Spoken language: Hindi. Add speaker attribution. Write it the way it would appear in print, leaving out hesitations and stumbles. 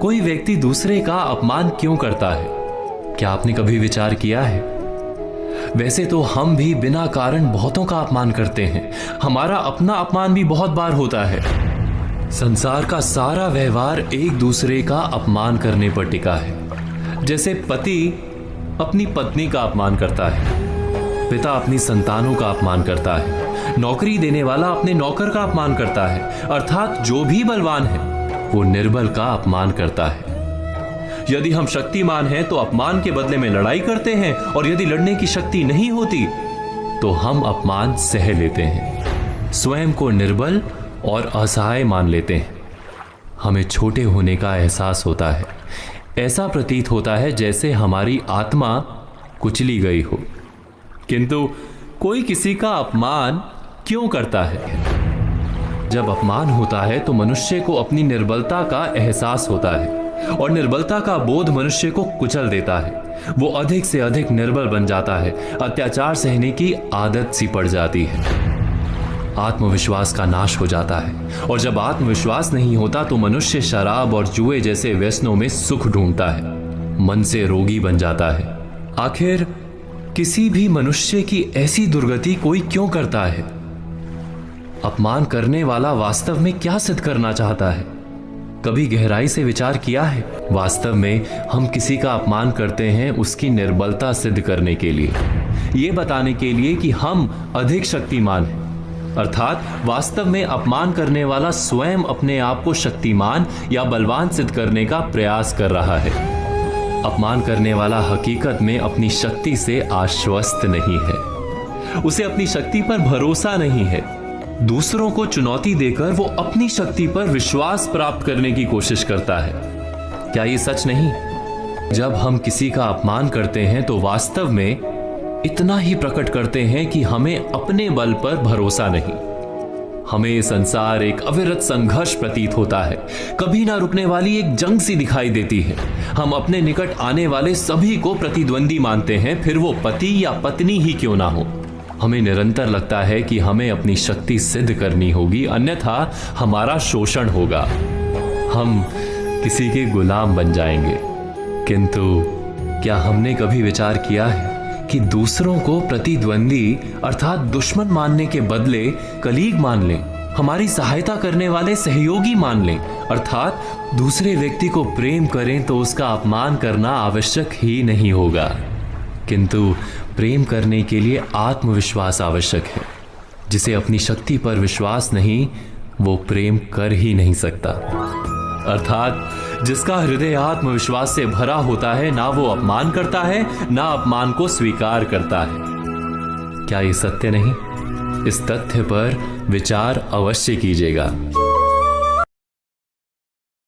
Speaker 1: कोई व्यक्ति दूसरे का अपमान क्यों करता है? क्या आपने कभी विचार किया है? वैसे तो हम भी बिना कारण बहुतों का अपमान करते हैं। हमारा अपना अपमान भी बहुत बार होता है। संसार का सारा व्यवहार एक दूसरे का अपमान करने पर टिका है। जैसे पति अपनी पत्नी का अपमान करता है, पिता अपनी संतानों का अपमान करता है, नौकरी देने वाला अपने नौकर का अपमान करता है, अर्थात जो भी बलवान है वो निर्बल का अपमान करता है। यदि हम शक्तिमान हैं तो अपमान के बदले में लड़ाई करते हैं, और यदि लड़ने की शक्ति नहीं होती तो हम अपमान सह लेते हैं, स्वयं को निर्बल और असहाय मान लेते हैं। हमें छोटे होने का एहसास होता है। ऐसा प्रतीत होता है जैसे हमारी आत्मा कुचली गई हो। किंतु कोई किसी का अपमान क्यों करता है? जब अपमान होता है तो मनुष्य को अपनी निर्बलता का एहसास होता है, और निर्बलता का बोध मनुष्य को कुचल देता है। वो अधिक से अधिक निर्बल बन जाता है, अत्याचार सहने की आदत सी पड़ जाती है, आत्मविश्वास का नाश हो जाता है। और जब आत्मविश्वास नहीं होता तो मनुष्य शराब और जुए जैसे व्यसनों में सुख ढूंढता है, मन से रोगी बन जाता है। आखिर किसी भी मनुष्य की ऐसी दुर्गति कोई क्यों करता है? अपमान करने वाला वास्तव में क्या सिद्ध करना चाहता है? कभी गहराई से विचार किया है? वास्तव में हम किसी का अपमान करते हैं उसकी निर्बलता सिद्ध करने के लिए, ये बताने के लिए कि हम अधिक शक्तिमान हैं। अर्थात वास्तव में अपमान करने वाला स्वयं अपने आप को शक्तिमान या बलवान सिद्ध करने का प्रयास कर रहा है। अपमान करने वाला हकीकत में अपनी शक्ति से आश्वस्त नहीं है, उसे अपनी शक्ति पर भरोसा नहीं है। दूसरों को चुनौती देकर वो अपनी शक्ति पर विश्वास प्राप्त करने की कोशिश करता है। क्या ये सच नहीं? जब हम किसी का अपमान करते हैं तो वास्तव में इतना ही प्रकट करते हैं कि हमें अपने बल पर भरोसा नहीं। हमें ये संसार एक अविरत संघर्ष प्रतीत होता है, कभी ना रुकने वाली एक जंग सी दिखाई देती है। हम अपने निकट आने वाले सभी को प्रतिद्वंदी मानते हैं, फिर वो पति या पत्नी ही क्यों ना हो। हमें निरंतर लगता है कि हमें अपनी शक्ति सिद्ध करनी होगी, अन्यथा हमारा शोषण होगा, हम किसी के गुलाम बन जाएंगे। किंतु क्या हमने कभी विचार किया है कि दूसरों को प्रतिद्वंदी अर्थात दुश्मन मानने के बदले कलीग मान लें, हमारी सहायता करने वाले सहयोगी मान लें, अर्थात दूसरे व्यक्ति को प्रेम करें तो उसका अपमान करना आवश्यक ही नहीं होगा। किंतु प्रेम करने के लिए आत्मविश्वास आवश्यक है। जिसे अपनी शक्ति पर विश्वास नहीं, वो प्रेम कर ही नहीं सकता। अर्थात जिसका हृदय आत्मविश्वास से भरा होता है, ना वो अपमान करता है, ना अपमान को स्वीकार करता है। क्या ये सत्य नहीं? इस तथ्य पर विचार अवश्य कीजिएगा।